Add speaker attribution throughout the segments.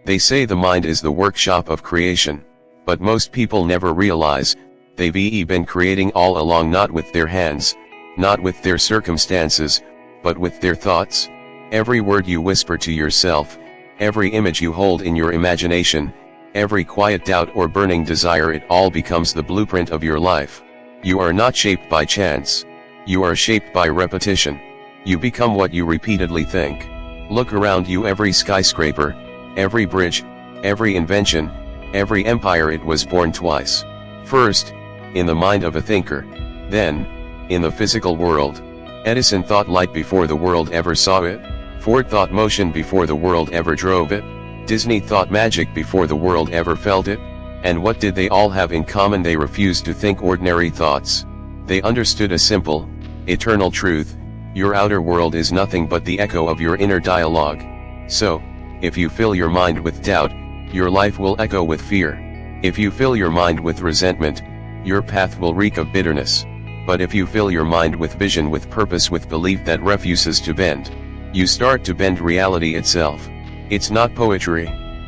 Speaker 1: They say the mind is the workshop of creation, but most people never realize, they've been creating all along, not with their hands, not with their circumstances, but with their thoughts. Every word you whisper to yourself, every image you hold in your imagination, every quiet doubt or burning desire, it all becomes the blueprint of your life. You are not shaped by chance. You are shaped by repetition. You become what you repeatedly think. Look around you, every skyscraper, every bridge, every invention, every empire, it was born twice. First, in the mind of a thinker. Then, in the physical world. Edison thought light before the world ever saw it. Ford thought motion before the world ever drove it. Disney thought magic before the world ever felt it. And what did they all have in common? They refused to think ordinary thoughts. They understood a simple, eternal truth: your outer world is nothing but the echo of your inner dialogue. So, if you fill your mind with doubt, your life will echo with fear. If you fill your mind with resentment, your path will reek of bitterness. But if you fill your mind with vision, with purpose, with belief that refuses to bend, you start to bend reality itself. It's not poetry.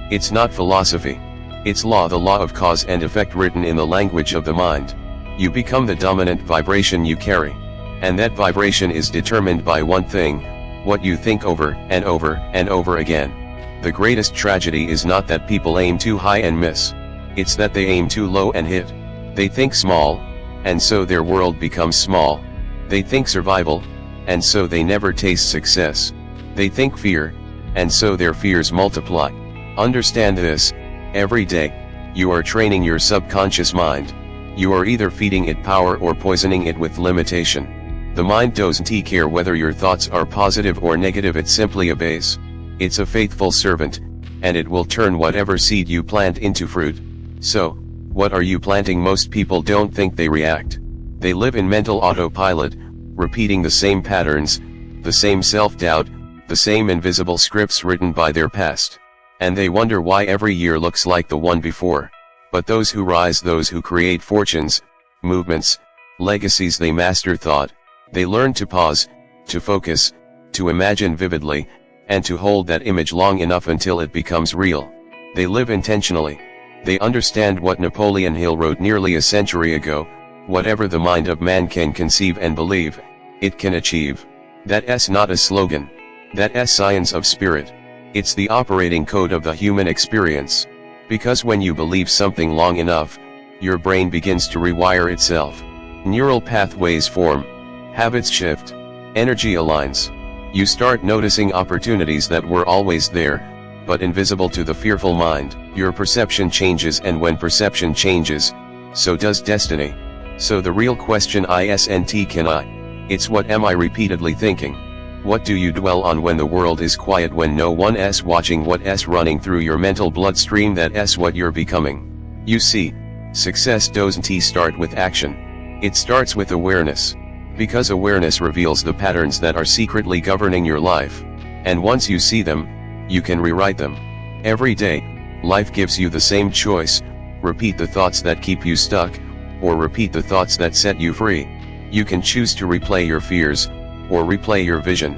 Speaker 1: It's not philosophy. It's law, the law of cause and effect written in the language of the mind. You become the dominant vibration you carry. And that vibration is determined by one thing: what you think over and over and over again. The greatest tragedy is not that people aim too high and miss. It's that they aim too low and hit. They think small, and so their world becomes small. They think survival, and so they never taste success. They think fear, and so their fears multiply. Understand this: every day, you are training your subconscious mind. You are either feeding it power or poisoning it with limitation. The mind doesn't care whether your thoughts are positive or negative, it simply obeys. It's a faithful servant, and it will turn whatever seed you plant into fruit. So, what are you planting? Most people don't think, they react. They live in mental autopilot, repeating the same patterns, the same self-doubt, the same invisible scripts written by their past. And they wonder why every year looks like the one before. But those who rise, those who create fortunes, movements, legacies, they master thought. They learn to pause, to focus, to imagine vividly, and to hold that image long enough until it becomes real. They live intentionally. They understand what Napoleon Hill wrote nearly a century ago: whatever the mind of man can conceive and believe, it can achieve. That's not a slogan. That's science of spirit. It's the operating code of the human experience. Because when you believe something long enough, your brain begins to rewire itself. Neural pathways form. Habits shift. Energy aligns. You start noticing opportunities that were always there, but invisible to the fearful mind. Your perception changes, and when perception changes, so does destiny. So the real question isn't can I? It's what am I repeatedly thinking? What do you dwell on when the world is quiet, when no one's watching? What's running through your mental bloodstream? That's what you're becoming. You see, success doesn't start with action. It starts with awareness. Because awareness reveals the patterns that are secretly governing your life. And once you see them, you can rewrite them. Every day, life gives you the same choice: repeat the thoughts that keep you stuck, or repeat the thoughts that set you free. You can choose to replay your fears, or replay your vision.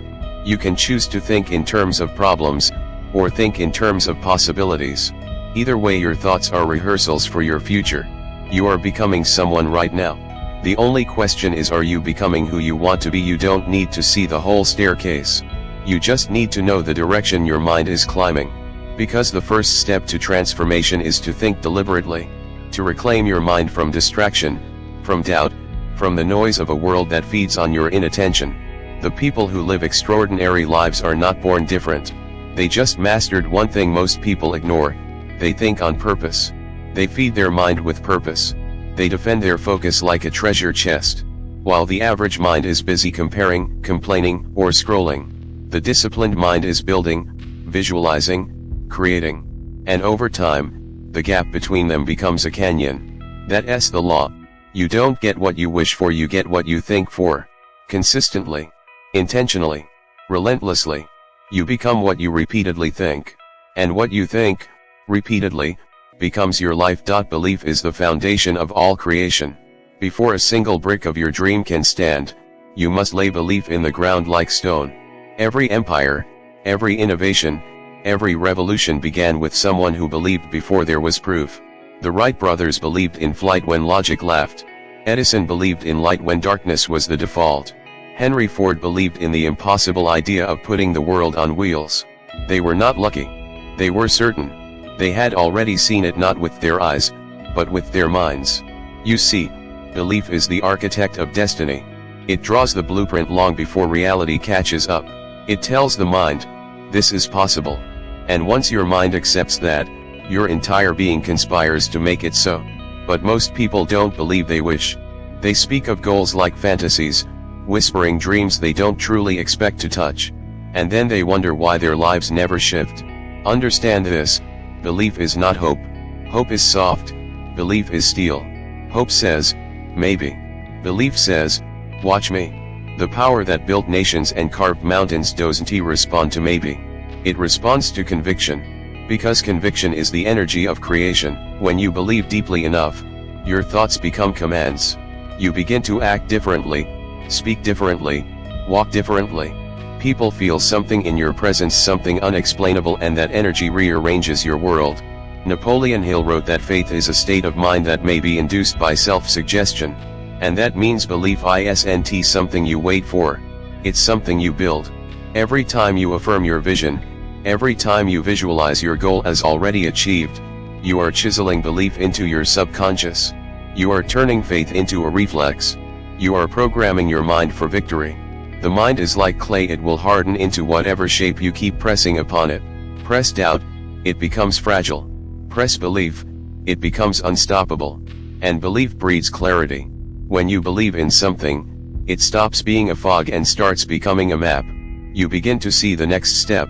Speaker 1: You can choose to think in terms of problems, or think in terms of possibilities. Either way, your thoughts are rehearsals for your future. You are becoming someone right now. The only question is, are you becoming who you want to be? You don't need to see the whole staircase. You just need to know the direction your mind is climbing. Because the first step to transformation is to think deliberately. To reclaim your mind from distraction, from doubt, from the noise of a world that feeds on your inattention. The people who live extraordinary lives are not born different. They just mastered one thing most people ignore: they think on purpose. They feed their mind with purpose. They defend their focus like a treasure chest. While the average mind is busy comparing, complaining, or scrolling, the disciplined mind is building, visualizing, creating. And over time, the gap between them becomes a canyon. That's the law. You don't get what you wish for, you get what you think for. Consistently, intentionally, relentlessly, you become what you repeatedly think. And what you think, repeatedly, becomes your life. Belief is the foundation of all creation. Before a single brick of your dream can stand, you must lay belief in the ground like stone. Every empire, every innovation, Every revolution began with someone who believed before there was proof. The Wright brothers believed in flight when logic laughed. Edison believed in light when darkness was the default. Henry Ford believed in the impossible idea of putting the world on wheels. They were not lucky. They were certain. They had already seen it not with their eyes, but with their minds. You see, belief is the architect of destiny. It draws the blueprint long before reality catches up. It tells the mind, this is possible. And once your mind accepts that, your entire being conspires to make it so. But most people don't believe they wish. They speak of goals like fantasies, whispering dreams they don't truly expect to touch. And then they wonder why their lives never shift. Understand this, belief is not hope. Hope is soft, belief is steel. Hope says, maybe. Belief says, watch me. The power that built nations and carved mountains doesn't respond to maybe. It responds to conviction. Because conviction is the energy of creation. When you believe deeply enough, your thoughts become commands. You begin to act differently, speak differently, walk differently. People feel something in your presence, something unexplainable, and that energy rearranges your world. Napoleon Hill wrote that faith is a state of mind that may be induced by self-suggestion. And that means belief isn't something you wait for. It's something you build. Every time you affirm your vision, every time you visualize your goal as already achieved, you are chiseling belief into your subconscious. You are turning faith into a reflex. You are programming your mind for victory. The mind is like clay, it will harden into whatever shape you keep pressing upon it. Press doubt, it becomes fragile. Press belief, it becomes unstoppable. And belief breeds clarity. When you believe in something, it stops being a fog and starts becoming a map. You begin to see the next step.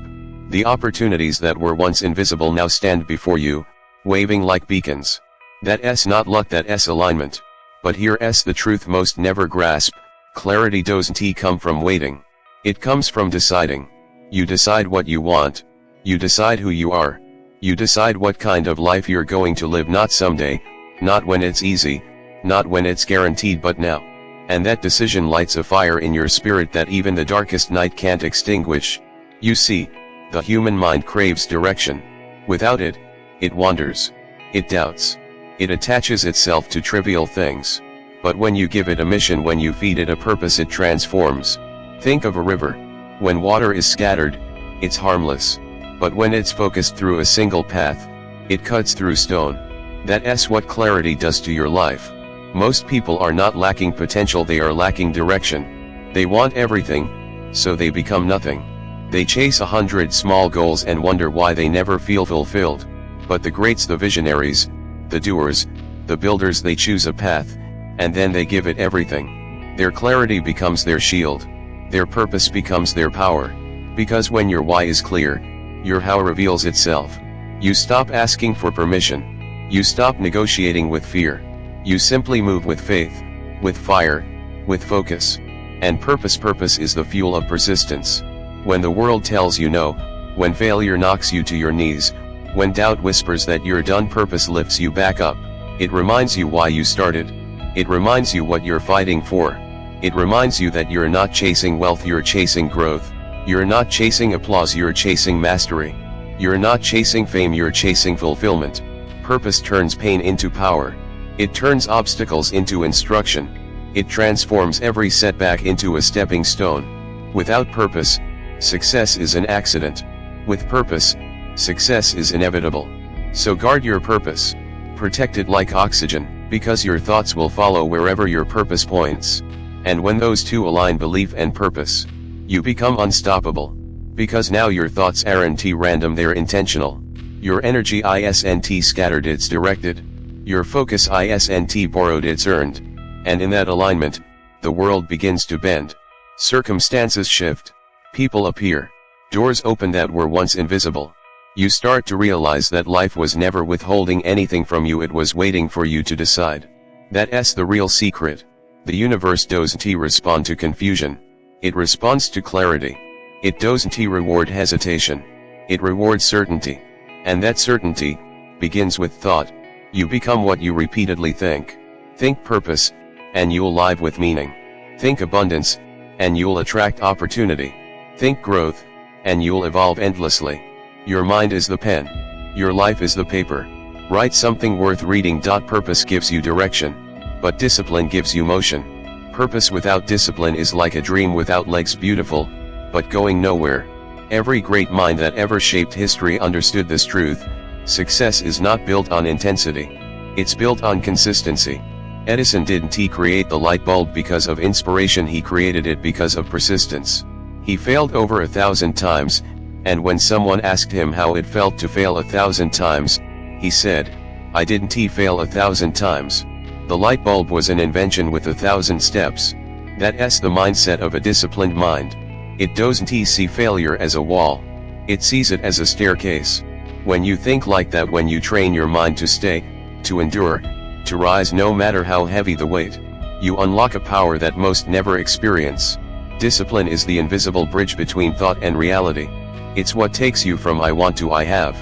Speaker 1: The opportunities that were once invisible now stand before you, waving like beacons. That's not luck, that's alignment. But here's the truth most never grasp. Clarity doesn't come from waiting. It comes from deciding. You decide what you want. You decide who you are. You decide what kind of life you're going to live, not someday, not when it's easy, not when it's guaranteed, but now. And that decision lights a fire in your spirit that even the darkest night can't extinguish. You see, the human mind craves direction. Without it, it wanders. It doubts. It attaches itself to trivial things. But when you give it a mission, when you feed it a purpose, it transforms. Think of a river. When water is scattered, it's harmless. But when it's focused through a single path, it cuts through stone. That's what clarity does to your life. Most people are not lacking potential, they are lacking direction. They want everything, so they become nothing. They chase 100 small goals and wonder why they never feel fulfilled. But the greats, the visionaries, the doers, the builders, they choose a path, and then they give it everything. Their clarity becomes their shield. Their purpose becomes their power. Because when your why is clear, your how reveals itself. You stop asking for permission. You stop negotiating with fear. You simply move with faith, with fire, with focus. And purpose is the fuel of persistence. When the world tells you no, when failure knocks you to your knees, when doubt whispers that you're done, purpose lifts you back up. It reminds you why you started. It reminds you what you're fighting for. It reminds you that you're not chasing wealth, you're chasing growth. You're not chasing applause, you're chasing mastery. You're not chasing fame, you're chasing fulfillment. Purpose turns pain into power. It turns obstacles into instruction. It transforms every setback into a stepping stone. Without purpose, success is an accident. With purpose, success is inevitable. So guard your purpose. Protect it like oxygen, because your thoughts will follow wherever your purpose points. And when those two align, belief and purpose, you become unstoppable. Because now your thoughts aren't random, they're intentional. Your energy isn't scattered, it's directed. Your focus isn't borrowed, it's earned. And in that alignment, the world begins to bend. Circumstances shift. People appear. Doors open that were once invisible. You start to realize that life was never withholding anything from you, it was waiting for you to decide. That's the real secret. The universe doesn't respond to confusion. It responds to clarity. It doesn't reward hesitation. It rewards certainty. And that certainty begins with thought. You become what you repeatedly think. Think purpose, and you'll live with meaning. Think abundance, and you'll attract opportunity. Think growth, and you'll evolve endlessly. Your mind is the pen. Your life is the paper. Write something worth reading. Purpose gives you direction, but discipline gives you motion. Purpose without discipline is like a dream without legs, beautiful, but going nowhere. Every great mind that ever shaped history understood this truth: success is not built on intensity. It's built on consistency. Edison didn't create the light bulb because of inspiration, he created it because of persistence. He failed over 1,000 times, and when someone asked him how it felt to fail 1,000 times, he said, "I didn't fail 1,000 times. The light bulb was an invention with 1,000 steps." That's the mindset of a disciplined mind. It doesn't see failure as a wall. It sees it as a staircase. When you think like that, when you train your mind to stay, to endure, to rise no matter how heavy the weight, you unlock a power that most never experience. Discipline is the invisible bridge between thought and reality. It's what takes you from I want to I have,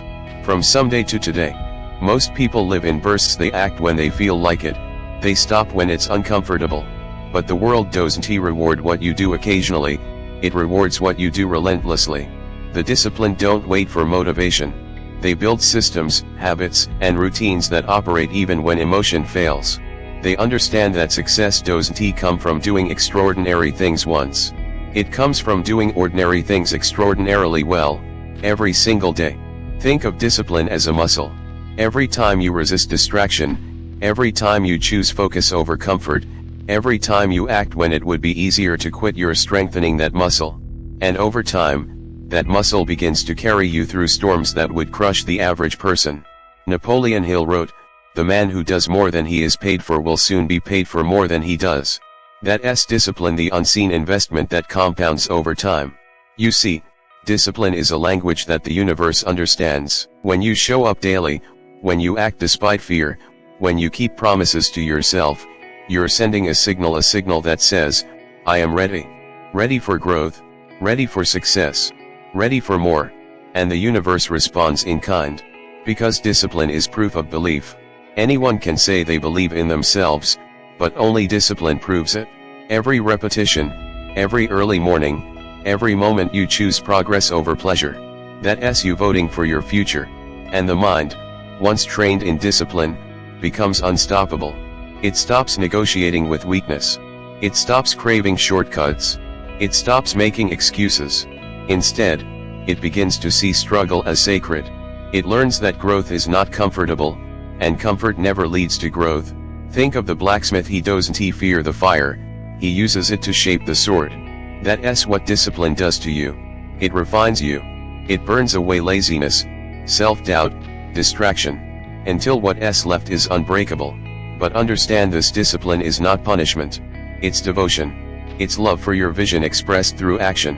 Speaker 1: from someday to today. Most people live in bursts. They act when they feel like it. They stop when it's uncomfortable. But the world doesn't reward what you do occasionally, it rewards what you do relentlessly. The disciplined don't wait for motivation. They build systems, habits, and routines that operate even when emotion fails. They understand that success doesn't come from doing extraordinary things once. It comes from doing ordinary things extraordinarily well, every single day. Think of discipline as a muscle. Every time you resist distraction, every time you choose focus over comfort, every time you act when it would be easier to quit, you're strengthening that muscle. And over time, that muscle begins to carry you through storms that would crush the average person. Napoleon Hill wrote, "The man who does more than he is paid for will soon be paid for more than he does." That's discipline, the unseen investment that compounds over time. You see, discipline is a language that the universe understands. When you show up daily, when you act despite fear, when you keep promises to yourself, you're sending a signal that says, "I am ready. Ready for growth, ready for success, ready for more." And the universe responds in kind. Because discipline is proof of belief. Anyone can say they believe in themselves, but only discipline proves it. Every repetition, every early morning, every moment you choose progress over pleasure. That's you voting for your future. And the mind, once trained in discipline, becomes unstoppable. It stops negotiating with weakness. It stops craving shortcuts. It stops making excuses. Instead, it begins to see struggle as sacred. It learns that growth is not comfortable, and comfort never leads to growth. Think of the blacksmith. He doesn't fear the fire, he uses it to shape the sword. That's what discipline does to you. It refines you. It burns away laziness, self-doubt, distraction, until what's left is unbreakable. But understand this: discipline is not punishment. It's devotion. It's love for your vision expressed through action.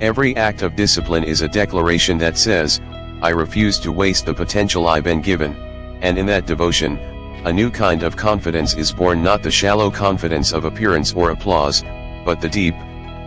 Speaker 1: Every act of discipline is a declaration that says, "I refuse to waste the potential I've been given." And in that devotion, a new kind of confidence is born, not the shallow confidence of appearance or applause, but the deep,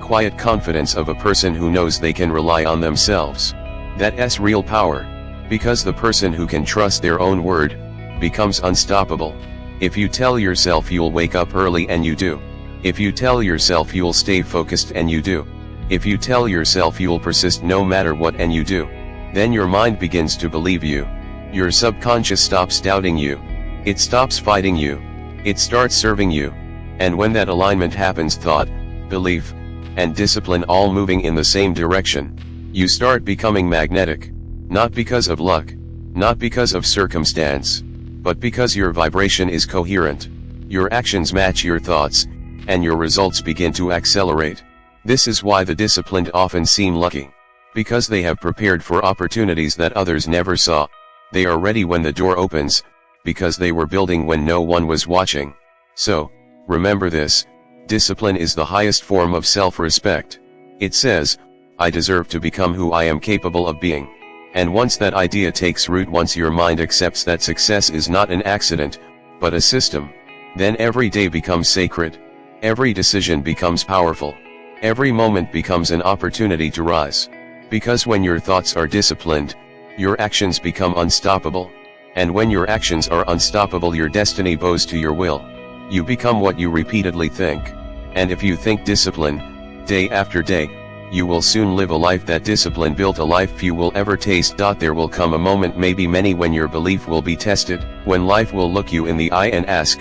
Speaker 1: quiet confidence of a person who knows they can rely on themselves. That's real power. Because the person who can trust their own word, becomes unstoppable. If you tell yourself you'll wake up early and you do. If you tell yourself you'll stay focused and you do. If you tell yourself you'll persist no matter what and you do. Then your mind begins to believe you. Your subconscious stops doubting you. It stops fighting you. It starts serving you. And when that alignment happens, thought, belief, and discipline all moving in the same direction, you start becoming magnetic. Not because of luck, not because of circumstance, but because your vibration is coherent. Your actions match your thoughts, and your results begin to accelerate. This is why the disciplined often seem lucky. Because they have prepared for opportunities that others never saw. They are ready when the door opens, because they were building when no one was watching. So, remember this: discipline is the highest form of self-respect. It says, "I deserve to become who I am capable of being." And once that idea takes root, once your mind accepts that success is not an accident, but a system, then every day becomes sacred. Every decision becomes powerful. Every moment becomes an opportunity to rise. Because when your thoughts are disciplined, your actions become unstoppable. And when your actions are unstoppable, your destiny bows to your will. You become what you repeatedly think. And if you think discipline, day after day, You will soon live a life that discipline built, a life few will ever taste. There will come a moment, maybe many, when your belief will be tested, when life will look you in the eye and ask,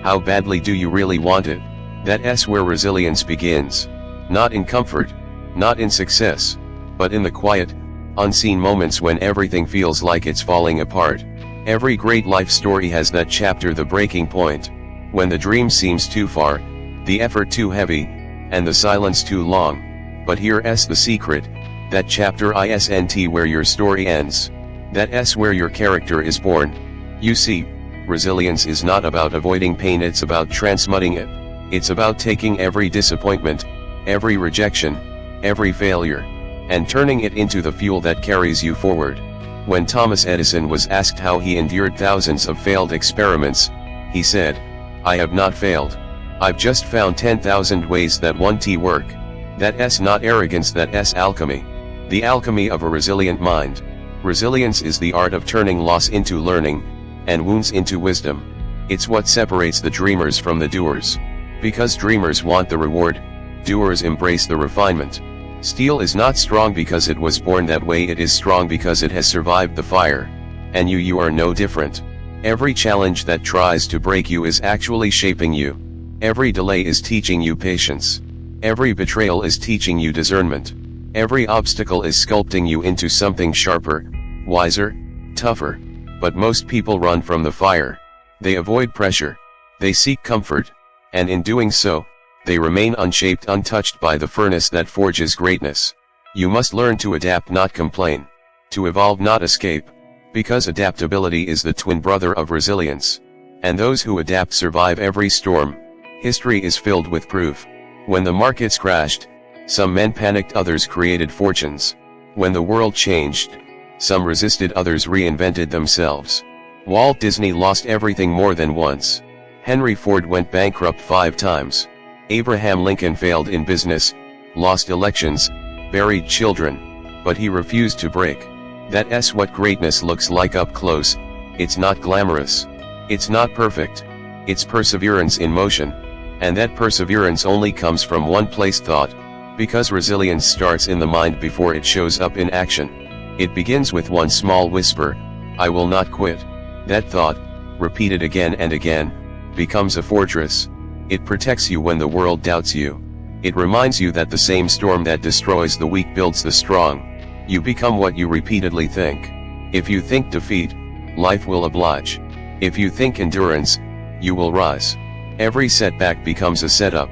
Speaker 1: how badly do you really want it? That's where resilience begins. Not in comfort, not in success, but in the quiet, unseen moments when everything feels like it's falling apart. Every great life story has that chapter, the breaking point. When the dream seems too far, the effort too heavy, and the silence too long. But here's the secret, that chapter isn't where your story ends. That's where your character is born. You see, resilience is not about avoiding pain, it's about transmuting it. It's about taking every disappointment, every rejection, every failure, and turning it into the fuel that carries you forward. When Thomas Edison was asked how he endured thousands of failed experiments, he said, "I have not failed. I've just found 10,000 ways that won't work." That's not arrogance, that's alchemy. The alchemy of a resilient mind. Resilience is the art of turning loss into learning, and wounds into wisdom. It's what separates the dreamers from the doers. Because dreamers want the reward, doers embrace the refinement. Steel is not strong because it was born that way, it is strong because it has survived the fire. And you are no different. Every challenge that tries to break you is actually shaping you. Every delay is teaching you patience. Every betrayal is teaching you discernment. Every obstacle is sculpting you into something sharper, wiser, tougher. But most people run from the fire. They avoid pressure. They seek comfort. And in doing so, they remain unshaped, untouched by the furnace that forges greatness. You must learn to adapt, not complain. To evolve, not escape. Because adaptability is the twin brother of resilience. And those who adapt survive every storm. History is filled with proof. When the markets crashed, some men panicked, others created fortunes. When the world changed, some resisted, others reinvented themselves. Walt Disney lost everything more than once. Henry Ford went bankrupt 5 times. Abraham Lincoln failed in business, lost elections, buried children, but he refused to break. That's what greatness looks like up close. It's not glamorous. It's not perfect. It's perseverance in motion. And that perseverance only comes from one place, thought. Because resilience starts in the mind before it shows up in action. It begins with one small whisper, "I will not quit." That thought, repeated again and again, becomes a fortress. It protects you when the world doubts you. It reminds you that the same storm that destroys the weak builds the strong. You become what you repeatedly think. If you think defeat, life will oblige. If you think endurance, you will rise. Every setback becomes a setup.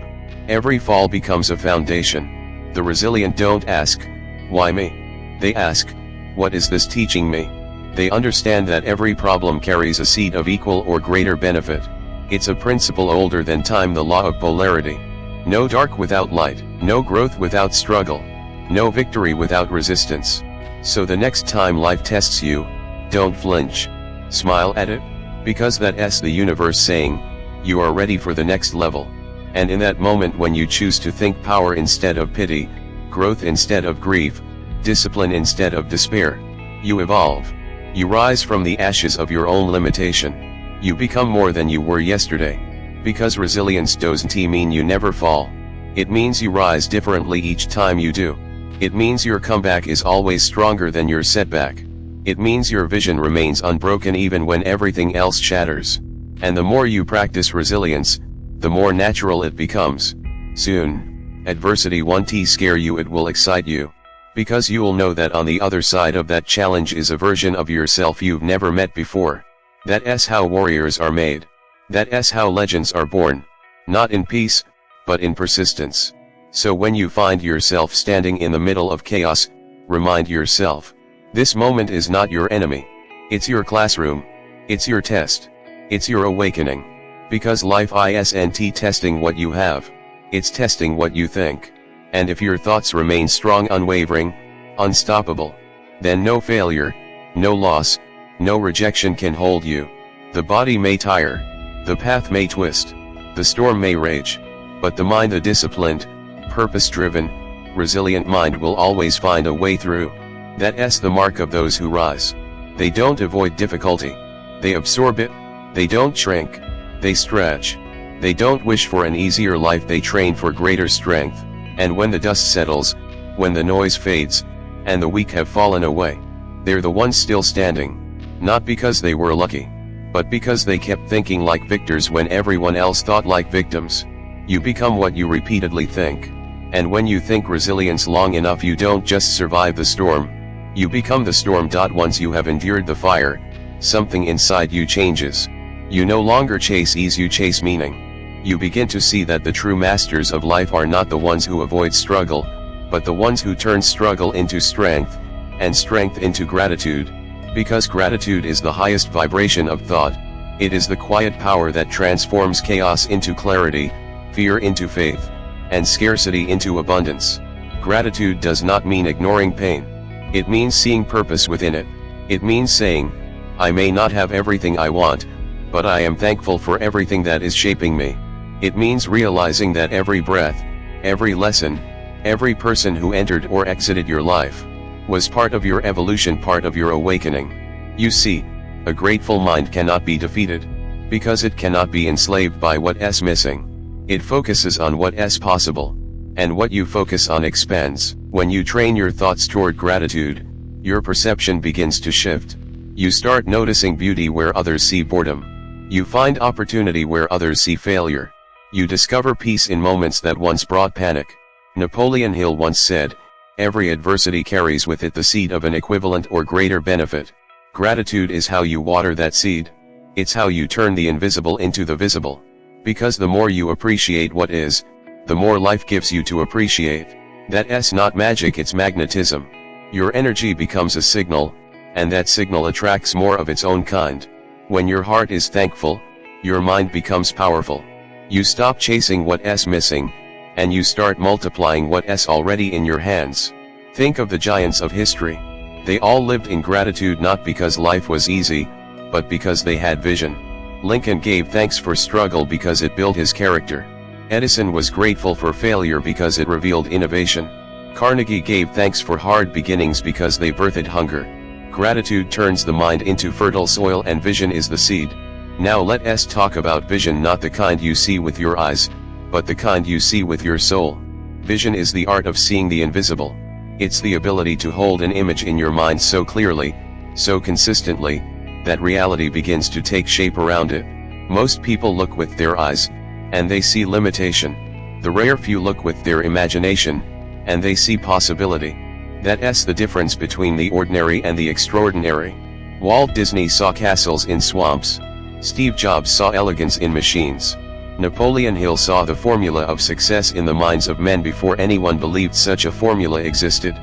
Speaker 1: Every fall becomes a foundation. The resilient don't ask, "Why me?" They ask, "What is this teaching me?" They understand that every problem carries a seed of equal or greater benefit. It's a principle older than time, the law of polarity. No dark without light, no growth without struggle, no victory without resistance. So the next time life tests you, don't flinch. Smile at it, because that's the universe saying, you are ready for the next level. And in that moment when you choose to think power instead of pity, growth instead of grief, discipline instead of despair, you evolve. You rise from the ashes of your own limitation. You become more than you were yesterday. Because resilience doesn't mean you never fall. It means you rise differently each time you do. It means your comeback is always stronger than your setback. It means your vision remains unbroken even when everything else shatters. And the more you practice resilience, the more natural it becomes. Soon, adversity won't scare you, it will excite you. Because you'll know that on the other side of that challenge is a version of yourself you've never met before. That's how warriors are made. That's how legends are born. Not in peace, but in persistence. So when you find yourself standing in the middle of chaos, remind yourself, this moment is not your enemy. It's your classroom. It's your test. It's your awakening. Because life isn't testing what you have. It's testing what you think. And if your thoughts remain strong, unwavering, unstoppable, then no failure, no loss, no rejection can hold you. The body may tire. The path may twist. The storm may rage. But the mind, the disciplined, purpose-driven, resilient mind will always find a way through. That's the mark of those who rise. They don't avoid difficulty. They absorb it. They don't shrink. They stretch. They don't wish for an easier life, they train for greater strength. And when the dust settles, When the noise fades, and the weak have fallen away, they're the ones still standing. Not because they were lucky, but because they kept thinking like victors when everyone else thought like victims. You become what you repeatedly think. And when you think resilience long enough, you don't just survive the storm, you become the storm. Once you have endured the fire, something inside you changes. You no longer chase ease, you chase meaning. You begin to see that the true masters of life are not the ones who avoid struggle, but the ones who turn struggle into strength, and strength into gratitude. Because gratitude is the highest vibration of thought. It is the quiet power that transforms chaos into clarity, fear into faith, and scarcity into abundance. Gratitude does not mean ignoring pain. It means seeing purpose within it. It means saying, I may not have everything I want, but I am thankful for everything that is shaping me. It means realizing that every breath, every lesson, every person who entered or exited your life, was part of your evolution, part of your awakening. You see, a grateful mind cannot be defeated, because it cannot be enslaved by what's missing. It focuses on what's possible, and what you focus on expands. When you train your thoughts toward gratitude, your perception begins to shift. You start noticing beauty where others see boredom. You find opportunity where others see failure. You discover peace in moments that once brought panic. Napoleon Hill once said, every adversity carries with it the seed of an equivalent or greater benefit. Gratitude is how you water that seed. It's how you turn the invisible into the visible. Because the more you appreciate what is, the more life gives you to appreciate. That's not magic, it's magnetism. Your energy becomes a signal, and that signal attracts more of its own kind. When your heart is thankful, your mind becomes powerful. You stop chasing what's missing, and you start multiplying what's already in your hands. Think of the giants of history. They all lived in gratitude, not because life was easy, but because they had vision. Lincoln gave thanks for struggle because it built his character. Edison was grateful for failure because it revealed innovation. Carnegie gave thanks for hard beginnings because they birthed hunger. Gratitude turns the mind into fertile soil, and vision is the seed. Now let's talk about vision, not the kind you see with your eyes, but the kind you see with your soul. Vision is the art of seeing the invisible. It's the ability to hold an image in your mind so clearly, so consistently, that reality begins to take shape around it. Most people look with their eyes, and they see limitation. The rare few look with their imagination, and they see possibility. That's the difference between the ordinary and the extraordinary. Walt Disney saw castles in swamps. Steve Jobs saw elegance in machines. Napoleon Hill saw the formula of success in the minds of men before anyone believed such a formula existed.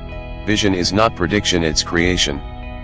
Speaker 1: Vision is not prediction, it's creation.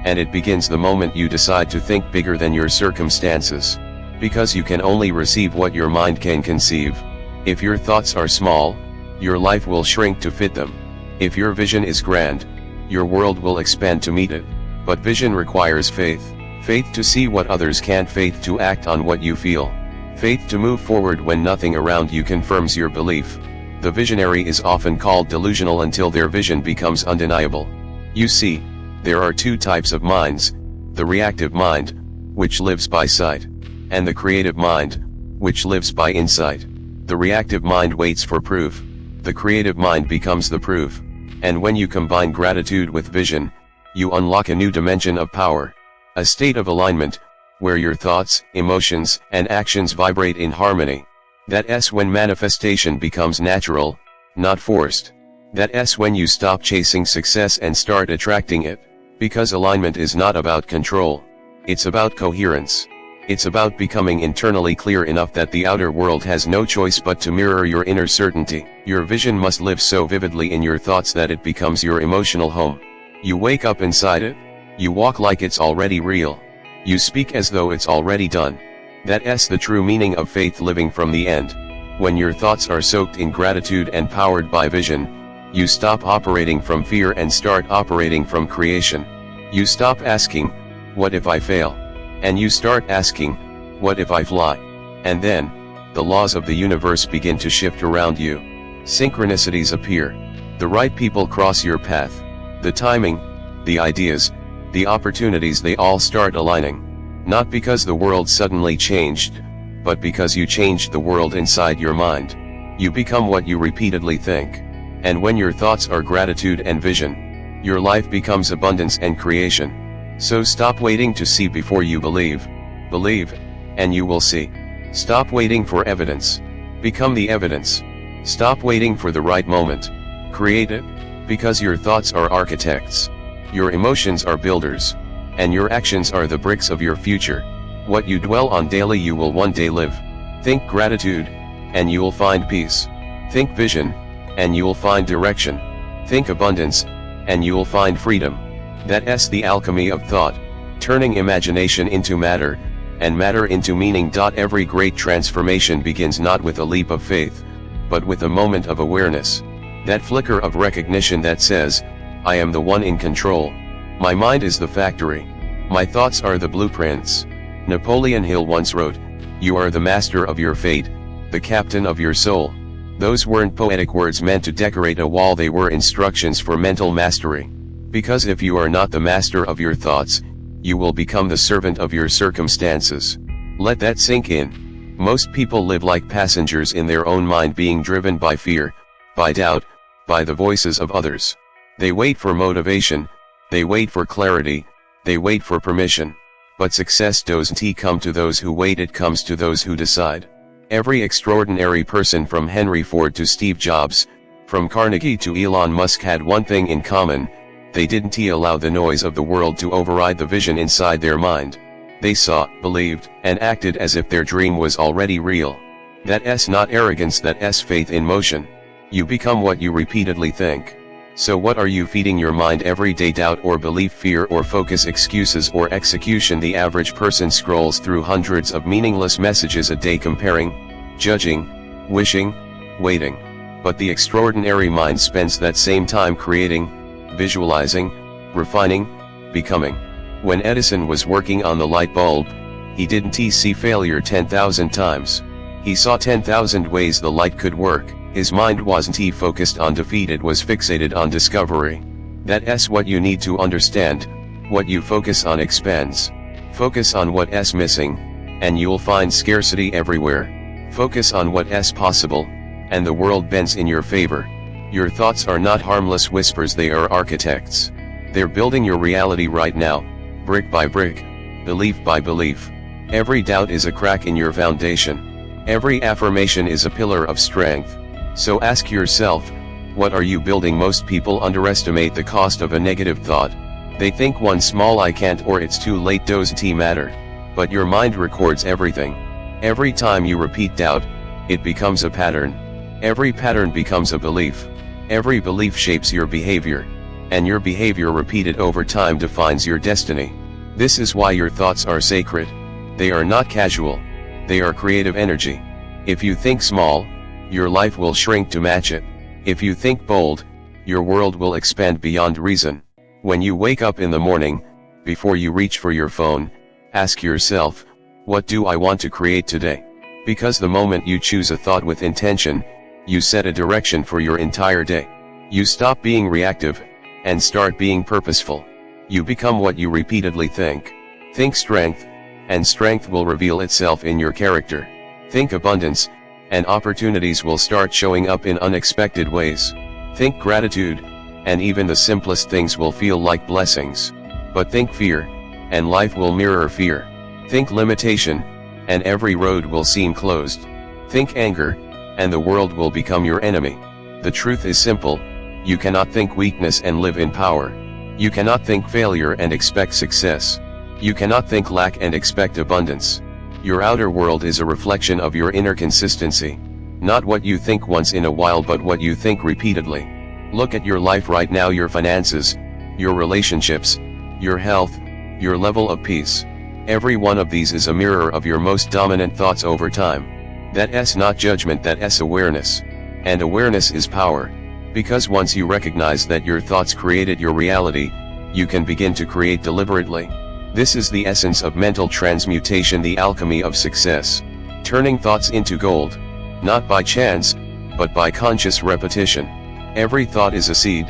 Speaker 1: And it begins the moment you decide to think bigger than your circumstances. Because you can only receive what your mind can conceive. If your thoughts are small, your life will shrink to fit them. If your vision is grand, your world will expand to meet it. But vision requires faith. Faith to see what others can't, faith to act on what you feel. Faith to move forward when nothing around you confirms your belief. The visionary is often called delusional until their vision becomes undeniable. You see, there are two types of minds: the reactive mind, which lives by sight, and the creative mind, which lives by insight. The reactive mind waits for proof. The creative mind becomes the proof. And when you combine gratitude with vision, you unlock a new dimension of power. A state of alignment, where your thoughts, emotions, and actions vibrate in harmony. That's when manifestation becomes natural, not forced. That's when you stop chasing success and start attracting it. Because alignment is not about control. It's about coherence. It's about becoming internally clear enough that the outer world has no choice but to mirror your inner certainty. Your vision must live so vividly in your thoughts that it becomes your emotional home. You wake up inside it. You walk like it's already real. You speak as though it's already done. That's the true meaning of faith, living from the end. When your thoughts are soaked in gratitude and powered by vision, you stop operating from fear and start operating from creation. You stop asking, what if I fail? And you start asking, what if I fly? And then, the laws of the universe begin to shift around you. Synchronicities appear. The right people cross your path. The timing, the ideas, the opportunities, they all start aligning. Not because the world suddenly changed, but because you changed the world inside your mind. You become what you repeatedly think. And when your thoughts are gratitude and vision, your life becomes abundance and creation. So stop waiting to see before you believe. Believe, and you will see. Stop waiting for evidence. Become the evidence. Stop waiting for the right moment. Create it, because your thoughts are architects. Your emotions are builders. And your actions are the bricks of your future. What you dwell on daily you will one day live. Think gratitude, and you will find peace. Think vision, and you will find direction. Think abundance, and you will find freedom. That's the alchemy of thought, turning imagination into matter, and matter into meaning. Every great transformation begins not with a leap of faith, but with a moment of awareness. That flicker of recognition that says, I am the one in control. My mind is the factory. My thoughts are the blueprints. Napoleon Hill once wrote, you are the master of your fate, the captain of your soul. Those weren't poetic words meant to decorate a wall, they were instructions for mental mastery. Because if you are not the master of your thoughts, you will become the servant of your circumstances. Let that sink in. Most people live like passengers in their own mind, being driven by fear, by doubt, by the voices of others. They wait for motivation, they wait for clarity, they wait for permission. But success doesn't come to those who wait, it comes to those who decide. Every extraordinary person from Henry Ford to Steve Jobs, from Carnegie to Elon Musk had one thing in common: they didn't allow the noise of the world to override the vision inside their mind. They saw, believed, and acted as if their dream was already real. That's not arrogance, that's faith in motion. You become what you repeatedly think. So what are you feeding your mind every day? Doubt or belief, fear or focus, excuses or execution? The average person scrolls through hundreds of meaningless messages a day, comparing, judging, wishing, waiting. But the extraordinary mind spends that same time creating, visualizing, refining, becoming. When Edison was working on the light bulb, he didn't see failure 10,000 times. He saw 10,000 ways the light could work. His mind wasn't focused on defeat, it was fixated on discovery. That's what you need to understand. What you focus on expands. Focus on what's missing, and you'll find scarcity everywhere. Focus on what's possible, and the world bends in your favor. Your thoughts are not harmless whispers, they are architects. They're building your reality right now, brick by brick, belief by belief. Every doubt is a crack in your foundation. Every affirmation is a pillar of strength. So ask yourself, what are you building? Most people underestimate the cost of a negative thought. They think one small I can't or it's too late doesn't matter. But your mind records everything. Every time you repeat doubt, it becomes a pattern. Every pattern becomes a belief. Every belief shapes your behavior. And your behavior repeated over time defines your destiny. This is why your thoughts are sacred. They are not casual. They are creative energy. If you think small, your life will shrink to match it. If you think bold, your world will expand beyond reason. When you wake up in the morning, before you reach for your phone, ask yourself, what do I want to create today? Because the moment you choose a thought with intention, you set a direction for your entire day. You stop being reactive, and start being purposeful. You become what you repeatedly think. Think strength, and strength will reveal itself in your character. Think abundance, and opportunities will start showing up in unexpected ways. Think gratitude, and even the simplest things will feel like blessings. But think fear, and life will mirror fear. Think limitation, and every road will seem closed. Think anger, and the world will become your enemy. The truth is simple: you cannot think weakness and live in power. You cannot think failure and expect success. You cannot think lack and expect abundance. Your outer world is a reflection of your inner consistency. Not what you think once in a while, but what you think repeatedly. Look at your life right now, your finances, your relationships, your health, your level of peace. Every one of these is a mirror of your most dominant thoughts over time. That's not judgment, that's awareness. And awareness is power. Because once you recognize that your thoughts created your reality, you can begin to create deliberately. This is the essence of mental transmutation, the alchemy of success. Turning thoughts into gold. Not by chance, but by conscious repetition. Every thought is a seed.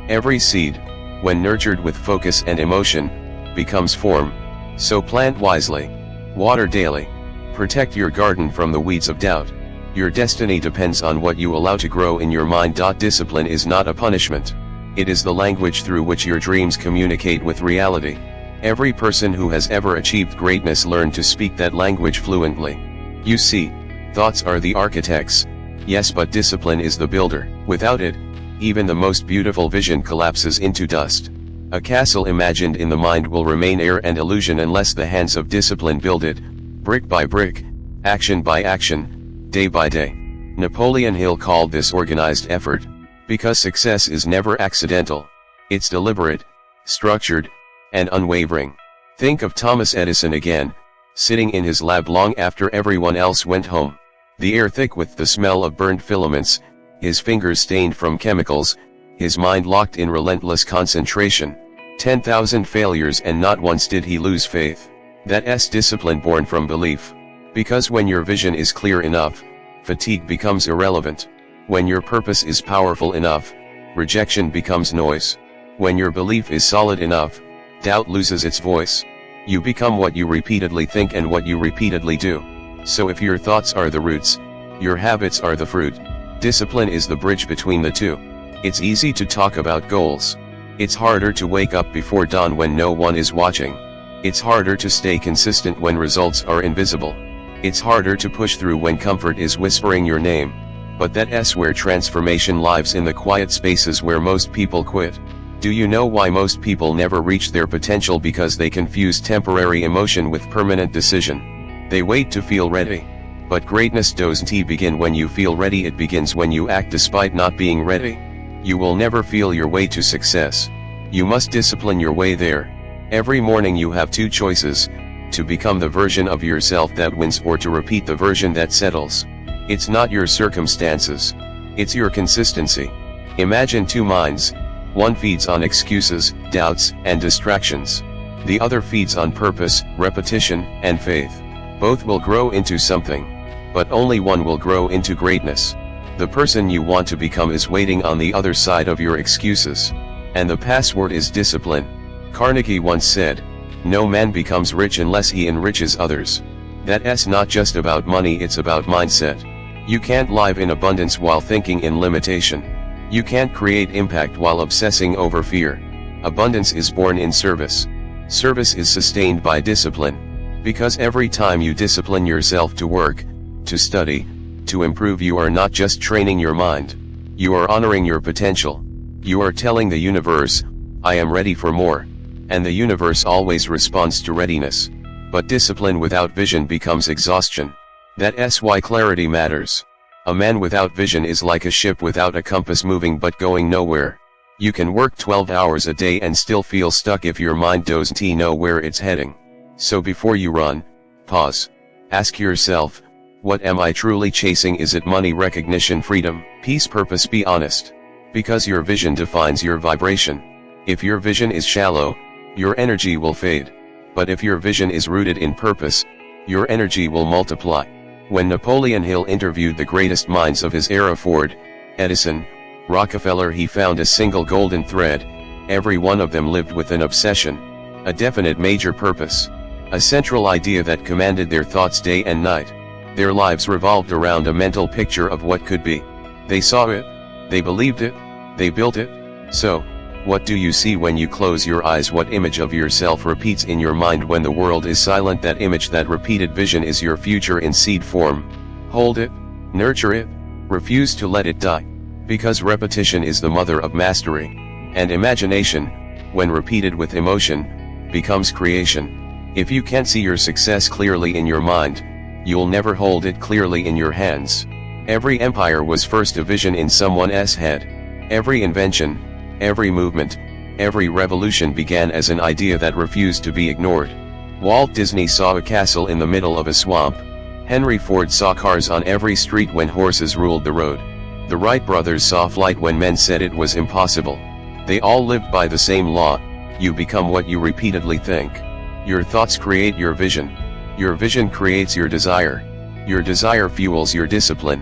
Speaker 1: Every seed, when nurtured with focus and emotion, becomes form. So plant wisely. Water daily. Protect your garden from the weeds of doubt. Your destiny depends on what you allow to grow in your mind. Discipline is not a punishment. It is the language through which your dreams communicate with reality. Every person who has ever achieved greatness learned to speak that language fluently. You see, thoughts are the architects. Yes, but discipline is the builder. Without it, even the most beautiful vision collapses into dust. A castle imagined in the mind will remain air and illusion unless the hands of discipline build it, brick by brick, action by action, day by day. Napoleon Hill called this organized effort, because success is never accidental. It's deliberate, structured, and unwavering. Think of Thomas Edison again, sitting in his lab long after everyone else went home. The air thick with the smell of burned filaments, his fingers stained from chemicals, his mind locked in relentless concentration. 10,000 failures and not once did he lose faith. That's discipline born from belief. Because when your vision is clear enough, fatigue becomes irrelevant. When your purpose is powerful enough, rejection becomes noise. When your belief is solid enough, doubt loses its voice. You become what you repeatedly think and what you repeatedly do. So if your thoughts are the roots, your habits are the fruit. Discipline is the bridge between the two. It's easy to talk about goals. It's harder to wake up before dawn when no one is watching. It's harder to stay consistent when results are invisible. It's harder to push through when comfort is whispering your name. But that's where transformation lives, in the quiet spaces where most people quit. Do you know why most people never reach their potential? Because they confuse temporary emotion with permanent decision. They wait to feel ready. But greatness doesn't begin when you feel ready, it begins when you act despite not being ready. You will never feel your way to success. You must discipline your way there. Every morning you have two choices: to become the version of yourself that wins, or to repeat the version that settles. It's not your circumstances. It's your consistency. Imagine two minds. One feeds on excuses, doubts, and distractions. The other feeds on purpose, repetition, and faith. Both will grow into something. But only one will grow into greatness. The person you want to become is waiting on the other side of your excuses. And the password is discipline. Carnegie once said, "No man becomes rich unless he enriches others." That's not just about money, it's about mindset. You can't live in abundance while thinking in limitation. You can't create impact while obsessing over fear. Abundance is born in service. Service is sustained by discipline. Because every time you discipline yourself to work, to study, to improve, you are not just training your mind. You are honoring your potential. You are telling the universe, "I am ready for more." And the universe always responds to readiness. But discipline without vision becomes exhaustion. That's why clarity matters. A man without vision is like a ship without a compass, moving but going nowhere. You can work 12 hours a day and still feel stuck if your mind doesn't know where it's heading. So before you run, pause. Ask yourself, what am I truly chasing? Is it money, recognition, freedom, peace, purpose? Be honest. Because your vision defines your vibration. If your vision is shallow, your energy will fade. But if your vision is rooted in purpose, your energy will multiply. When Napoleon Hill interviewed the greatest minds of his era, Ford, Edison, Rockefeller, he found a single golden thread. Every one of them lived with an obsession, a definite major purpose, a central idea that commanded their thoughts day and night. Their lives revolved around a mental picture of what could be. They saw it, they believed it, they built it. So, what do you see when you close your eyes? What image of yourself repeats in your mind when the world is silent? That image, that repeated vision, is your future in seed form. Hold it, nurture it, refuse to let it die. Because repetition is the mother of mastery. And imagination, when repeated with emotion, becomes creation. If you can't see your success clearly in your mind, you'll never hold it clearly in your hands. Every empire was first a vision in someone's head. Every invention, every movement, every revolution began as an idea that refused to be ignored. Walt Disney saw a castle in the middle of a swamp. Henry Ford saw cars on every street when horses ruled the road. The Wright brothers saw flight when men said it was impossible. They all lived by the same law: you become what you repeatedly think. Your thoughts create your vision. Your vision creates your desire. Your desire fuels your discipline.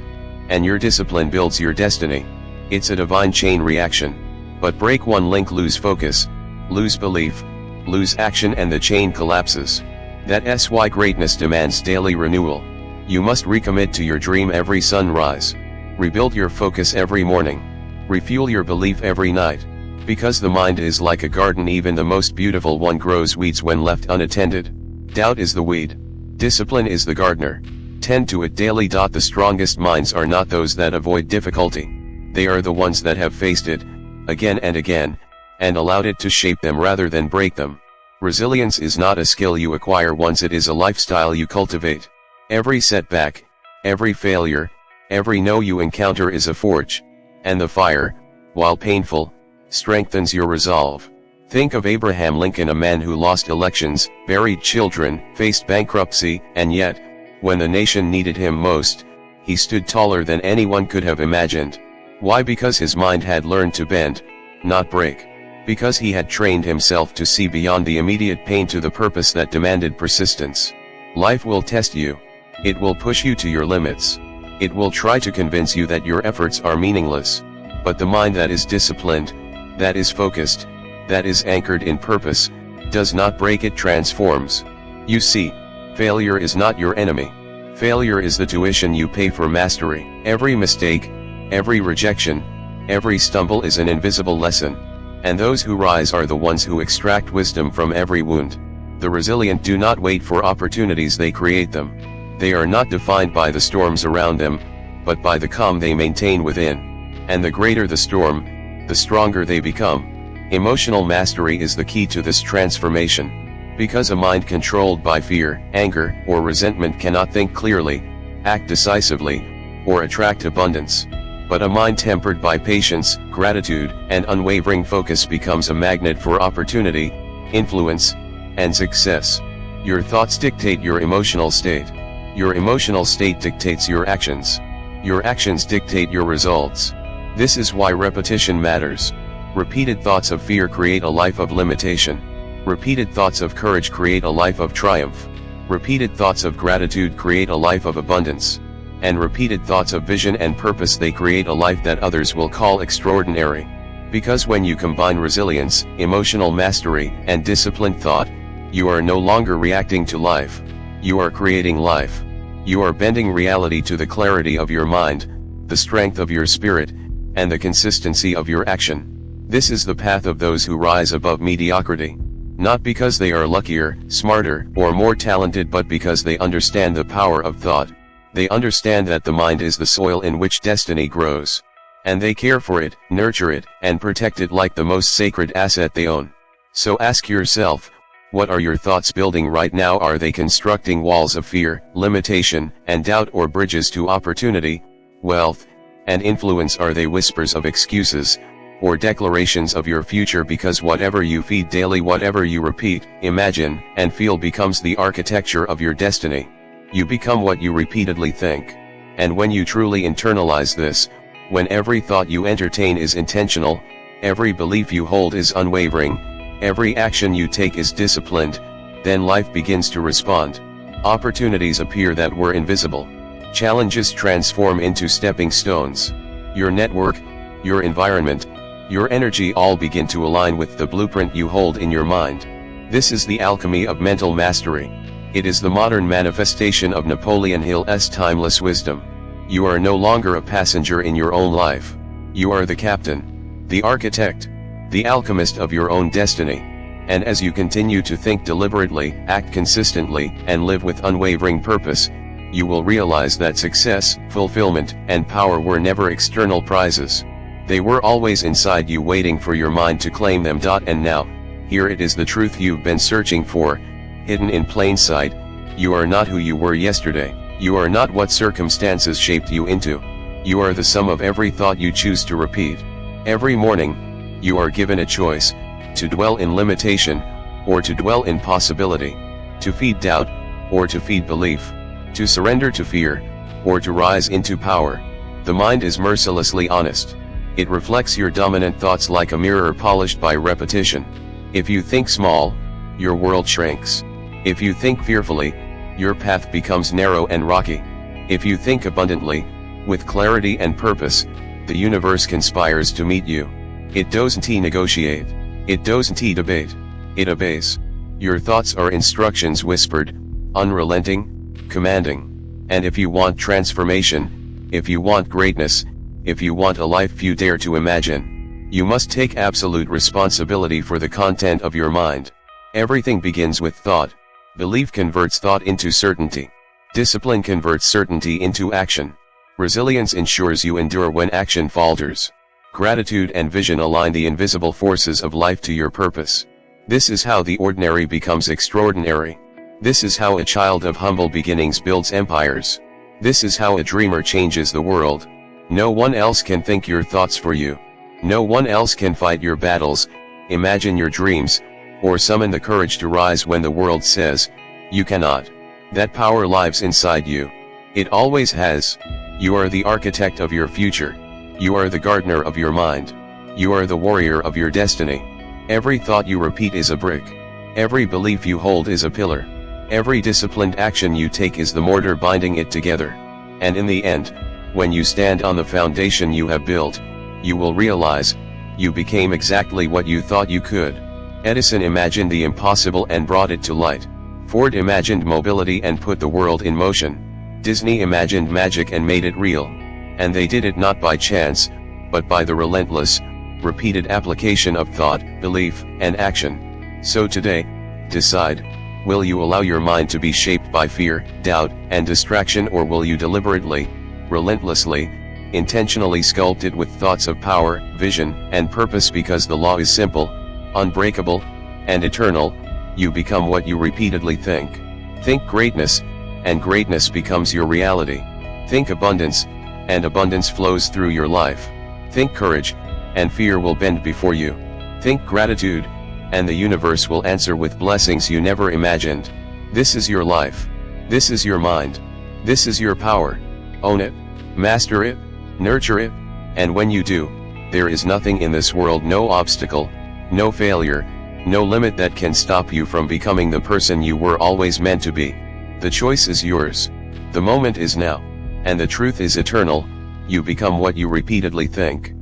Speaker 1: And your discipline builds your destiny. It's a divine chain reaction. But break one link, lose focus, lose belief, lose action, and the chain collapses. That's why greatness demands daily renewal. You must recommit to your dream every sunrise. Rebuild your focus every morning. Refuel your belief every night. Because the mind is like a garden, even the most beautiful one grows weeds when left unattended. Doubt is the weed. Discipline is the gardener. Tend to it daily. The strongest minds are not those that avoid difficulty. They are the ones that have faced it, again and again, and allowed it to shape them rather than break them. Resilience is not a skill you acquire once, it is a lifestyle you cultivate. Every setback, every failure, every no you encounter is a forge. And the fire, while painful, strengthens your resolve. Think of Abraham Lincoln, a man who lost elections, buried children, faced bankruptcy, and yet, when the nation needed him most, he stood taller than anyone could have imagined. Why? Because his mind had learned to bend, not break. Because he had trained himself to see beyond the immediate pain to the purpose that demanded persistence. Life will test you. It will push you to your limits. It will try to convince you that your efforts are meaningless. But the mind that is disciplined, that is focused, that is anchored in purpose, does not break, it transforms. You see, failure is not your enemy. Failure is the tuition you pay for mastery. Every mistake, every rejection, every stumble is an invisible lesson. And those who rise are the ones who extract wisdom from every wound. The resilient do not wait for opportunities, they create them. They are not defined by the storms around them, but by the calm they maintain within. And the greater the storm, the stronger they become. Emotional mastery is the key to this transformation. Because a mind controlled by fear, anger, or resentment cannot think clearly, act decisively, or attract abundance. But a mind tempered by patience, gratitude, and unwavering focus becomes a magnet for opportunity, influence, and success. Your thoughts dictate your emotional state. Your emotional state dictates your actions. Your actions dictate your results. This is why repetition matters. Repeated thoughts of fear create a life of limitation. Repeated thoughts of courage create a life of triumph. Repeated thoughts of gratitude create a life of abundance. And repeated thoughts of vision and purpose, they create a life that others will call extraordinary. Because when you combine resilience, emotional mastery, and disciplined thought, you are no longer reacting to life. You are creating life. You are bending reality to the clarity of your mind, the strength of your spirit, and the consistency of your action. This is the path of those who rise above mediocrity. Not because they are luckier, smarter, or more talented, but because they understand the power of thought. They understand that the mind is the soil in which destiny grows. And they care for it, nurture it, and protect it like the most sacred asset they own. So ask yourself, what are your thoughts building right now? Are they constructing walls of fear, limitation, and doubt, or bridges to opportunity, wealth, and influence? Are they whispers of excuses, or declarations of your future? Because whatever you feed daily, whatever you repeat, imagine, and feel becomes the architecture of your destiny. You become what you repeatedly think. And when you truly internalize this, when every thought you entertain is intentional, every belief you hold is unwavering, every action you take is disciplined, then life begins to respond. Opportunities appear that were invisible. Challenges transform into stepping stones. Your network, your environment, your energy all begin to align with the blueprint you hold in your mind. This is the alchemy of mental mastery. It is the modern manifestation of Napoleon Hill's timeless wisdom. You are no longer a passenger in your own life. You are the captain, the architect, the alchemist of your own destiny. And as you continue to think deliberately, act consistently, and live with unwavering purpose, you will realize that success, fulfillment, and power were never external prizes. They were always inside you, waiting for your mind to claim them. And now, here it is, the truth you've been searching for, hidden in plain sight. You are not who you were yesterday. You are not what circumstances shaped you into. You are the sum of every thought you choose to repeat. Every morning, you are given a choice, to dwell in limitation, or to dwell in possibility, to feed doubt, or to feed belief, to surrender to fear, or to rise into power. The mind is mercilessly honest. It reflects your dominant thoughts like a mirror polished by repetition. If you think small, your world shrinks. If you think fearfully, your path becomes narrow and rocky. If you think abundantly, with clarity and purpose, the universe conspires to meet you. It doesn't negotiate. It doesn't debate. It obeys. Your thoughts are instructions whispered, unrelenting, commanding. And if you want transformation, if you want greatness, if you want a life few dare to imagine, you must take absolute responsibility for the content of your mind. Everything begins with thought. Belief converts thought into certainty. Discipline converts certainty into action. Resilience ensures you endure when action falters. Gratitude and vision align the invisible forces of life to your purpose. This is how the ordinary becomes extraordinary. This is how a child of humble beginnings builds empires. This is how a dreamer changes the world. No one else can think your thoughts for you. No one else can fight your battles, imagine your dreams, or summon the courage to rise when the world says, you cannot. That power lives inside you. It always has. You are the architect of your future. You are the gardener of your mind. You are the warrior of your destiny. Every thought you repeat is a brick. Every belief you hold is a pillar. Every disciplined action you take is the mortar binding it together. And in the end, when you stand on the foundation you have built, you will realize, you became exactly what you thought you could. Edison imagined the impossible and brought it to light. Ford imagined mobility and put the world in motion. Disney imagined magic and made it real. And they did it not by chance, but by the relentless, repeated application of thought, belief, and action. So today, decide, will you allow your mind to be shaped by fear, doubt, and distraction, or will you deliberately, relentlessly, intentionally sculpt it with thoughts of power, vision, and purpose? Because the law is simple, unbreakable, and eternal, you become what you repeatedly think. Think greatness, and greatness becomes your reality. Think abundance, and abundance flows through your life. Think courage, and fear will bend before you. Think gratitude, and the universe will answer with blessings you never imagined. This is your life. This is your mind. This is your power. Own it, master it, nurture it, and when you do, there is nothing in this world, no obstacle, no failure, no limit that can stop you from becoming the person you were always meant to be. The choice is yours. The moment is now. And the truth is eternal, you become what you repeatedly think.